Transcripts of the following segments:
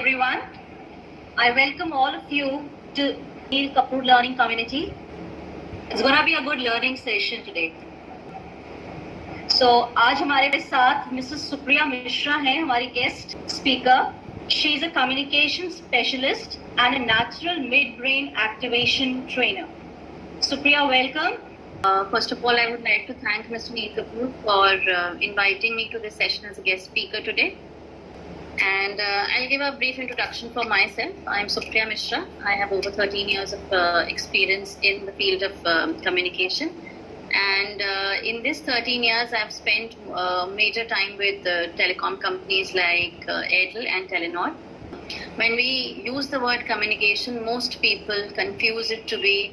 everyone. I welcome all of you to Neil Kapoor Learning Community. It's going to be a good learning session today. So, आज हमारे साथ Mrs. Supriya Mishra हैं हमारी guest speaker. She is a communication specialist and a natural midbrain activation trainer. Supriya, welcome. First of all, I would like to thank Mr. Neil Kapoor for inviting me to this session as a guest speaker today. And I'll give a brief introduction for myself. I'm Supriya Mishra. I have over 13 years of experience in the field of communication. And in this 13 years, I've spent major time with telecom companies like Airtel and Telenor. When we use the word communication, most people confuse it to be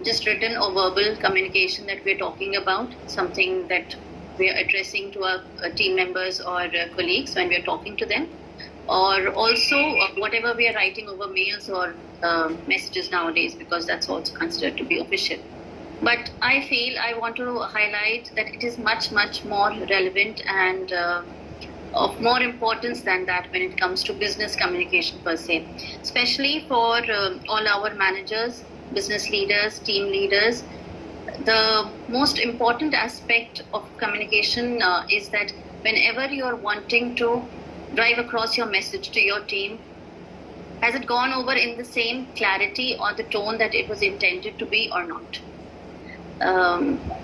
just written or verbal communication that we're talking about, something that we're addressing to our team members or colleagues when we're talking to them, or also whatever we are writing over mails or messages nowadays, because that's also considered to be official. But I feel I want to highlight that it is much, much more relevant and of more importance than that when it comes to business communication per se, especially for all our managers, business leaders, team leaders. The most important aspect of communication is that whenever you're wanting to drive across your message to your team, has it gone over in the same clarity or the tone that it was intended to be or not?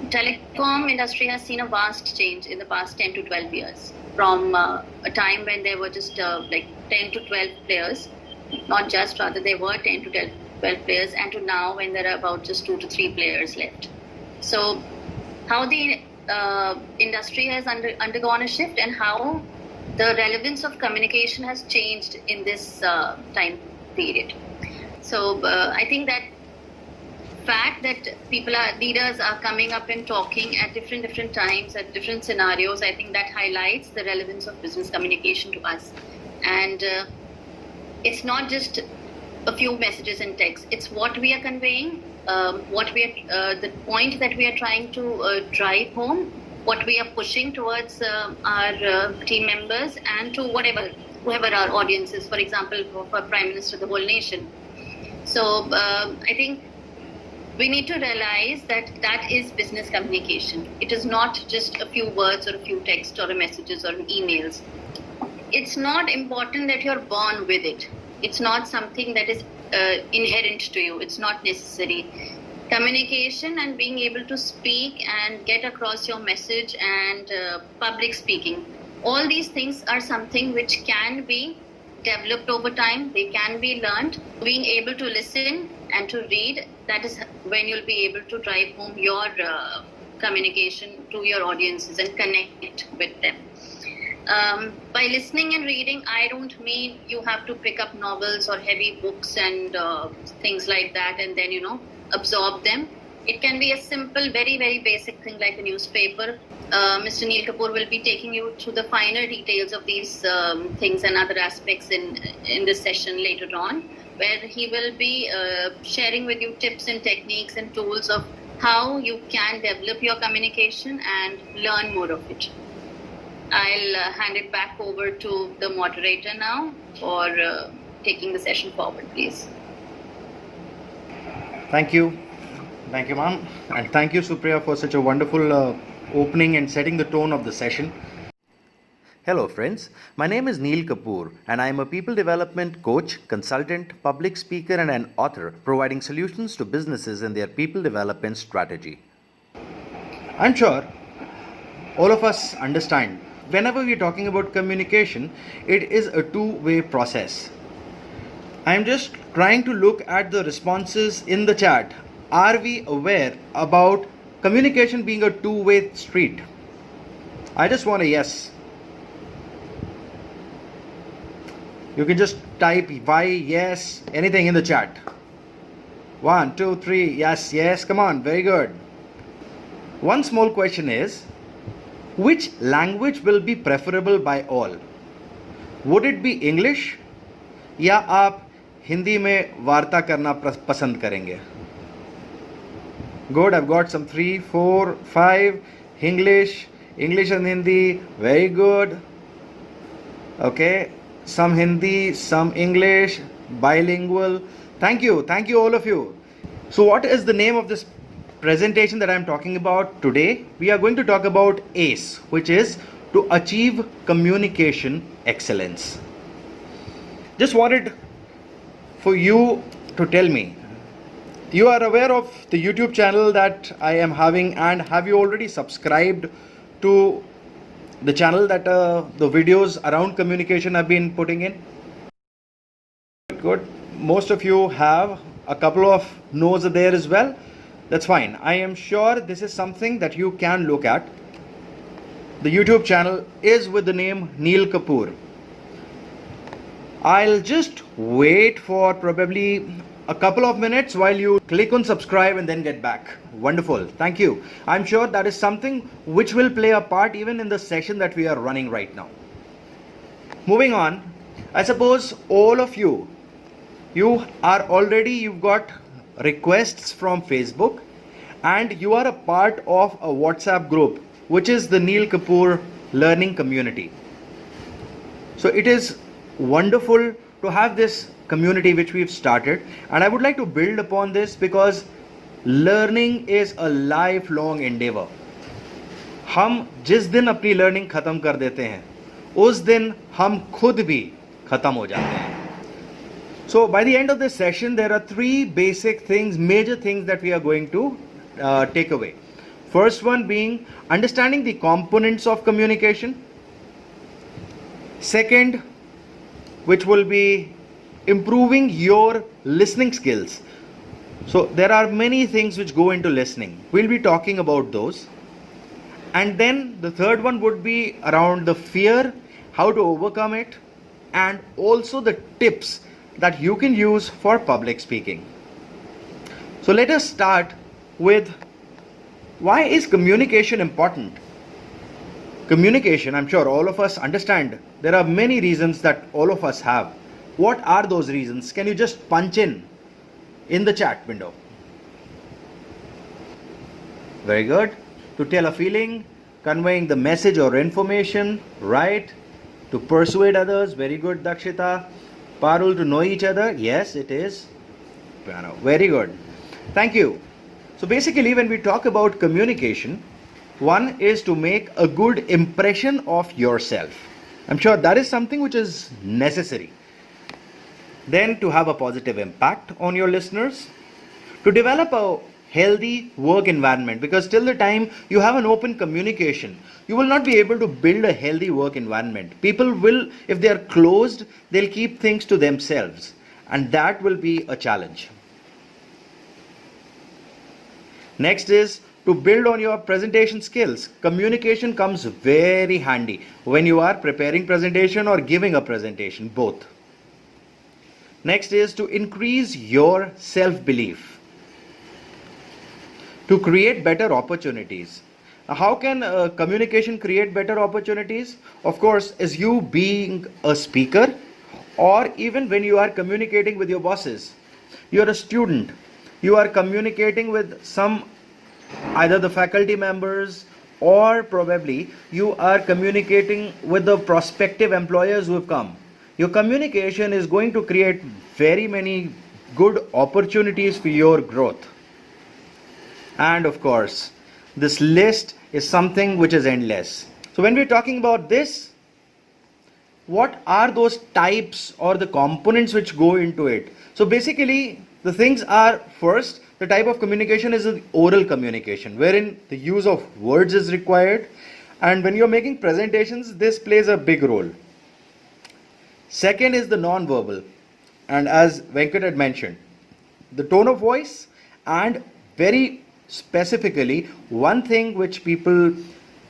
Telecom industry has seen a vast change in the past 10 to 12 years, from a time when there were just like 10 to 12 players, not just, rather there were 10 to 12 players, and to now when there are about just 2 to 3 players left. So how the industry has undergone a shift and how the relevance of communication has changed in this time period. So I think that fact that leaders are coming up and talking at different times, at different scenarios, I think that highlights the relevance of business communication to us. And it's not just a few messages and text, it's what we are conveying, the point that we are trying to drive home, what we are pushing towards our team members and to whoever our audience is, for example, for Prime Minister, the whole nation. So I think we need to realize that that is business communication. It is not just a few words or a few texts or messages or emails. It's not important that you're born with it. It's not something that is inherent to you. It's not necessary. Communication and being able to speak and get across your message and public speaking, all these things are something which can be developed over time. They can be learned. Being able to listen and to read, that is when you'll be able to drive home your communication to your audiences and connect with them. By listening and reading, I don't mean you have to pick up novels or heavy books and things like that and then, absorb them. It can be a simple, very, very basic thing like a newspaper. Mr. Neil Kapoor will be taking you through the finer details of these things and other aspects in this session later on, where he will be sharing with you tips and techniques and tools of how you can develop your communication and learn more of it. I'll hand it back over to the moderator now for taking the session forward, please. Thank you, ma'am, and thank you, Supriya, for such a wonderful opening and setting the tone of the session. Hello friends, my name is Neil Kapoor and I am a people development coach, consultant, public speaker and an author providing solutions to businesses in their people development strategy. I'm sure all of us understand whenever we're talking about communication, it is a two-way process. I'm just trying to look at the responses in the chat. Are we aware about communication being a two-way street? I just want a yes. You can just type why, yes, anything in the chat. 1, 2, 3, yes, come on, very good. One small question is, which language will be preferable by all? Would it be English या आप हिंदी में वार्ता करना पसंद करेंगे? Good, I've got some 3, 4, 5. English and Hindi, very good. Okay, some Hindi, some English, bilingual. Thank you all of you. So what is the name of this presentation that I am talking about today? We are going to talk about ACE, which is to achieve communication excellence. Just wanted for you to tell me, you are aware of the YouTube channel that I am having, and have you already subscribed to the channel that the videos around communication have been putting in? Good. Most of you have. A couple of no's are there as well. That's fine. I am sure this is something that you can look at. The YouTube channel is with the name Neil Kapoor. I'll just wait for probably a couple of minutes while you click on subscribe and then get back. Wonderful. Thank you. I'm sure that is something which will play a part even in the session that we are running right now. Moving on, I suppose all of you you've got requests from Facebook, and you are a part of a WhatsApp group which is the Neil Kapoor learning community. So it is wonderful to have this community which we've started, and I would like to build upon this because learning is a lifelong endeavor. हम जिस दिन अपनी learning खत्म कर देते हैं उस दिन हम खुद भी खत्म हो जाते हैं. So by the end of this session, there are three basic things, major things that we are going to take away. First one being understanding the components of communication. Second, which will be improving your listening skills. So there are many things which go into listening. We'll be talking about those. And then the third one would be around the fear, how to overcome it, and also the tips that you can use for public speaking. So let us start with, why is communication important? Communication, I'm sure all of us understand, there are many reasons that all of us have. What are those reasons? Can you just punch in the chat window? Very good. To tell a feeling, conveying the message or information, right? To persuade others, very good, Dakshita. Parul, to know each other, yes, it is. Very good. Thank you. So basically, when we talk about communication, one is to make a good impression of yourself. I'm sure that is something which is necessary. Then to have a positive impact on your listeners. To develop a healthy work environment, because till the time you have an open communication, you will not be able to build a healthy work environment. People will, if they are closed, they'll keep things to themselves, and that will be a challenge. Next is to build on your presentation skills. Communication comes very handy when you are preparing presentation or giving a presentation, both. Next is to increase your self-belief, to create better opportunities. Now, how can communication create better opportunities? Of course, is you being a speaker, or even when you are communicating with your bosses. You are a student, you are communicating with either the faculty members, or probably you are communicating with the prospective employers who have come. Your communication is going to create very many good opportunities for your growth. And of course, this list is something which is endless. So when we're talking about this, what are those types or the components which go into it? So basically, the things are, first, the type of communication is the oral communication, wherein the use of words is required. And when you're making presentations, this plays a big role. Second is the non-verbal. And as Venkat had mentioned, the tone of voice, and very specifically, one thing which people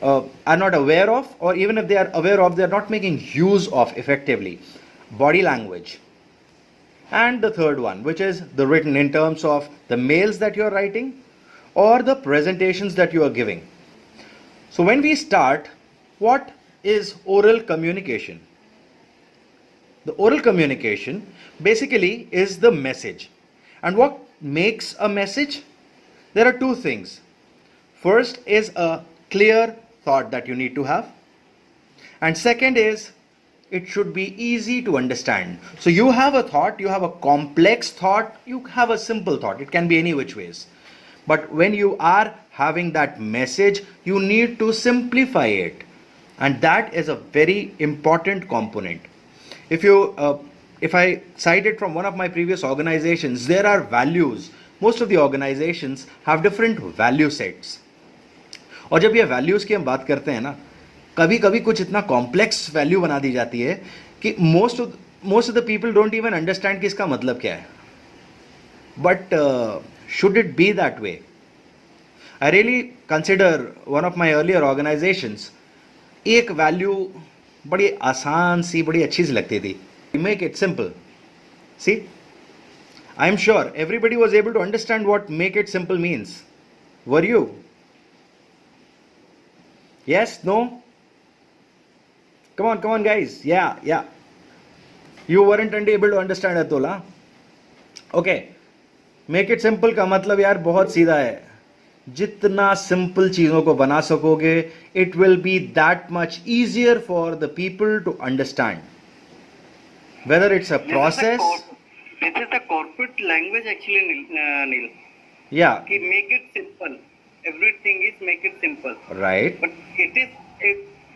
are not aware of, or even if they are aware of, they are not making use of effectively: body language. And the third one, which is the written, in terms of the mails that you are writing or the presentations that you are giving. So when we start, what is oral communication? The oral communication basically is the message. And what makes a message? There are two things. First is a clear thought that you need to have. And second is it should be easy to understand. So you have a thought, you have a complex thought, you have a simple thought. It can be any which ways. But when you are having that message, you need to simplify it. And that is a very important component. If I cite it from one of my previous organizations, there are values. Most of the organizations have different value sets. और जब ये values की हम बात करते हैं ना, कभी कभी कुछ इतना कॉम्प्लेक्स वैल्यू बना दी जाती है कि most of the people don't even understand कि इसका मतलब क्या है. But should it be that way? I really consider one of my earlier organisations, एक वैल्यू बड़ी आसान सी, बड़ी अच्छी सी लगती थी. Make it simple. See, I am sure everybody was able to understand what make it simple means. Were you? Yes? No? Come on guys. Yeah. You weren't able to understand at all, huh? Okay. Make it simple का मतलब यार बहुत सीधा है. जितना simple चीजों को बना सकोगे, it will be that much easier for the people to understand. Whether it's a process. This is the corporate language actually, Neil. Yeah. Make it simple. Everything is make it simple. Right. But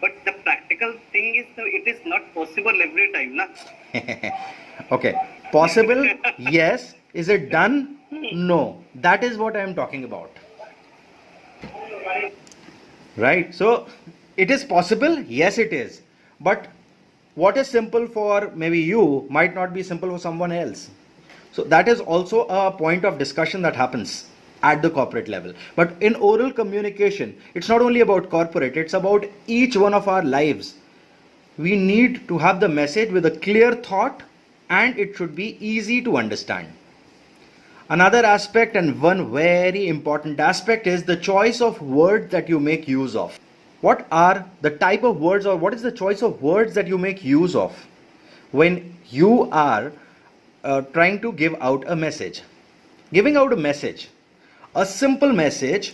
but the practical thing is it is not possible every time, na? Okay. Possible? Yes. Is it done? No. That is what I am talking about. Right. So it is possible. Yes, it is. But what is simple for maybe you might not be simple for someone else. So that is also a point of discussion that happens at the corporate level. But in oral communication, it's not only about corporate, it's about each one of our lives. We need to have the message with a clear thought, and it should be easy to understand. Another aspect, and one very important aspect, is the choice of words that you make use of. What are the type of words, or what is the choice of words that you make use of when you are trying to give out a message? Giving out a message, a simple message,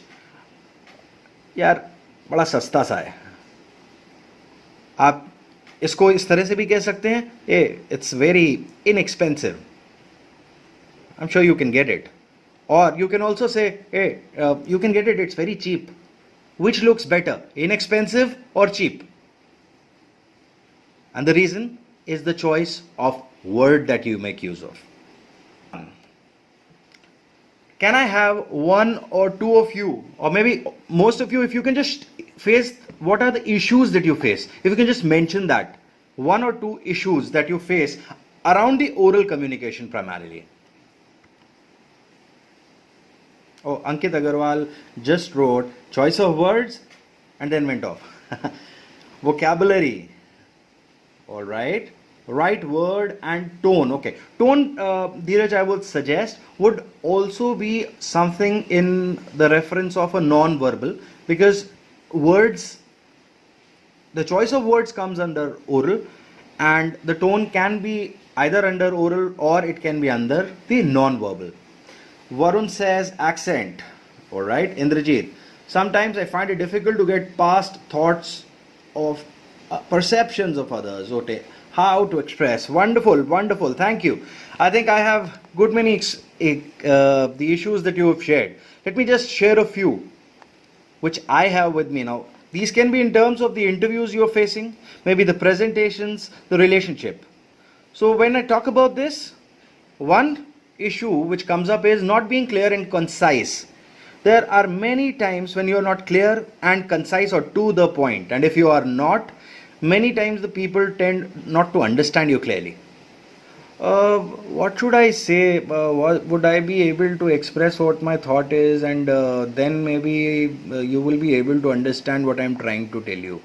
यार बड़ा सस्ता सा है. आप इसको इस तरह से भी कह सकते हैं, it's very inexpensive. I'm sure you can get it. Or you can also say, you can get it, it's very cheap. Which looks better, inexpensive or cheap? And the reason is the choice of word that you make use of. Can I have one or two of you, or maybe most of you, if you can just face what are the issues that you face? If you can just mention that, one or two issues that you face around the oral communication primarily. Oh, Ankit Agarwal just wrote choice of words and then went off. Vocabulary. All right. Right word and tone. Okay. Tone, Dheeraj, I would suggest, would also be something in the reference of a non-verbal, because words, the choice of words comes under oral, and the tone can be either under oral or it can be under the non-verbal. Varun says accent. All right. Indrajit, sometimes I find it difficult to get past thoughts of perceptions of others. Okay. How to express. Wonderful. Thank you. I think I have good many the issues that you have shared. Let me just share a few which I have with me now. These can be in terms of the interviews you are facing, maybe the presentations, the relationship. So when I talk about this, one issue which comes up is not being clear and concise. There are many times when you are not clear and concise or to the point, and if you are not, many times the people tend not to understand you clearly. What should I say? Would I be able to express what my thought is, and then maybe you will be able to understand what I am trying to tell you?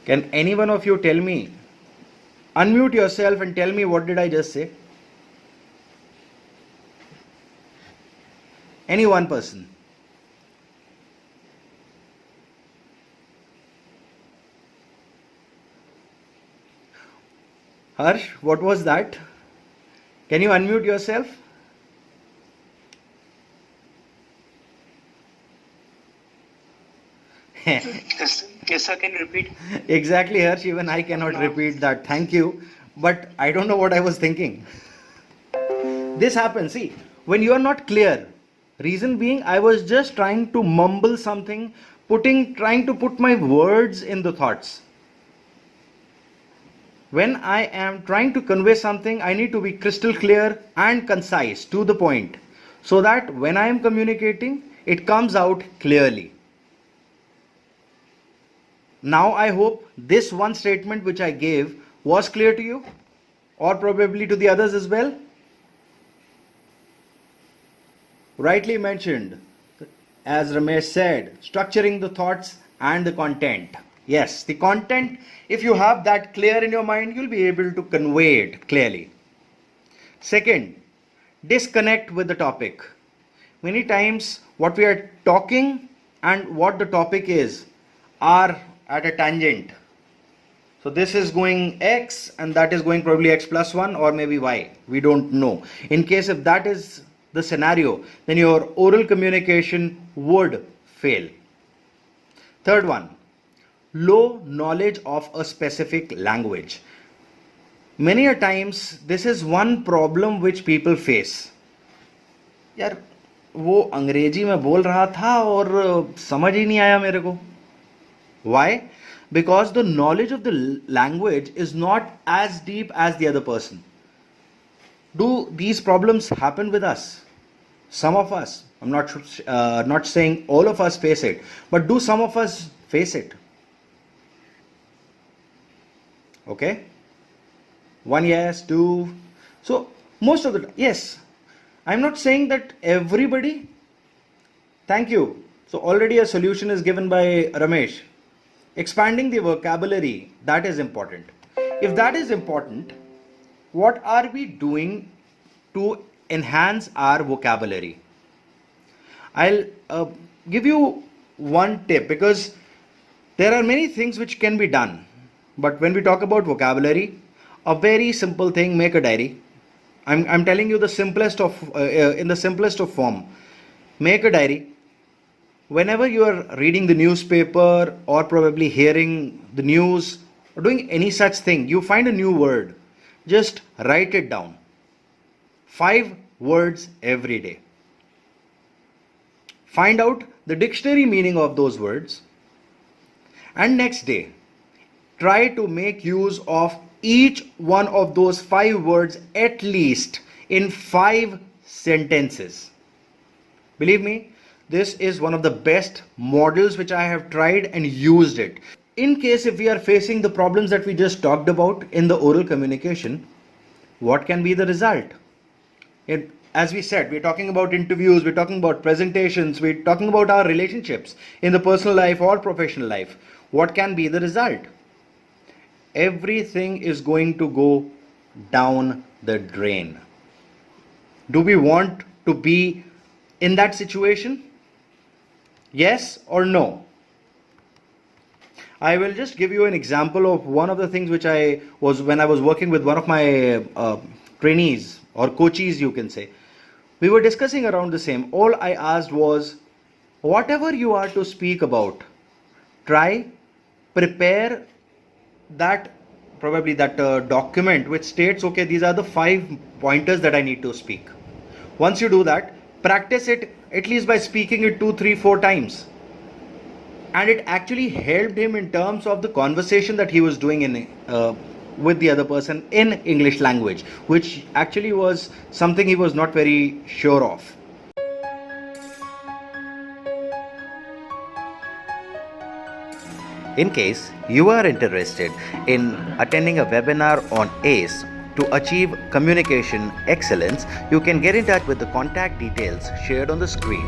Can any one of you tell me? Unmute yourself and tell me, what did I just say? Any one person. Harsh, what was that? Can you unmute yourself? Yes, yes, sir. Can you repeat? Exactly, Harsh. Even I cannot repeat that. Thank you. But I don't know what I was thinking. This happens. See, when you are not clear, reason being, I was just trying to mumble something, trying to put my words in the thoughts. When I am trying to convey something, I need to be crystal clear and concise to the point so that when I am communicating, it comes out clearly. Now, I hope this one statement which I gave was clear to you, or probably to the others as well. Rightly mentioned, as Ramesh said, structuring the thoughts and the content. Yes, the content, if you have that clear in your mind, you'll be able to convey it clearly. Second, disconnect with the topic. Many times, what we are talking and what the topic is are at a tangent. So this is going X and that is going probably X plus 1 or maybe Y. We don't know. In case if that is the scenario, then your oral communication would fail. Third one, low knowledge of a specific language. Many a times this is one problem which people face. यार वो अंग्रेजी में बोल रहा था और समझ ही नहीं आया मेरे को. Why? Because the knowledge of the language is not as deep as the other person. Do these problems happen with us? Some of us, I'm not saying all of us face it, but do some of us face it? Okay? One yes, two. So most of the yes, I'm not saying that everybody. Thank you. So already a solution is given by Ramesh. Expanding the vocabulary, that is important. If that is important, what are we doing to enhance our vocabulary? I'll give you one tip because there are many things which can be done. But when we talk about vocabulary, a very simple thing, make a diary. I'm telling you the simplest of in the simplest of form. Make a diary. Whenever you are reading the newspaper or probably hearing the news or doing any such thing, you find a new word, just write it down. 5 words every day. Find out the dictionary meaning of those words, and next day try to make use of each one of those 5 words at least in 5 sentences. Believe me, this is one of the best models which I have tried and used it. In case if we are facing the problems that we just talked about in the oral communication, what can be the result? As we said, we're talking about interviews, we're talking about presentations, we're talking about our relationships in the personal life or professional life. What can be the result? Everything is going to go down the drain. Do we want to be in that situation? Yes or no? I will just give you an example of one of the things which when I was working with one of my trainees or coaches, you can say. We were discussing around the same. All I asked was, whatever you are to speak about, prepare that document which states, okay, these are the 5 pointers that I need to speak. Once you do that, practice it at least by speaking it 2, 3, 4 times. And it actually helped him in terms of the conversation that he was doing with the other person in English language, which actually was something he was not very sure of. In case you are interested in attending a webinar on ACE to achieve communication excellence, you can get in touch with the contact details shared on the screen.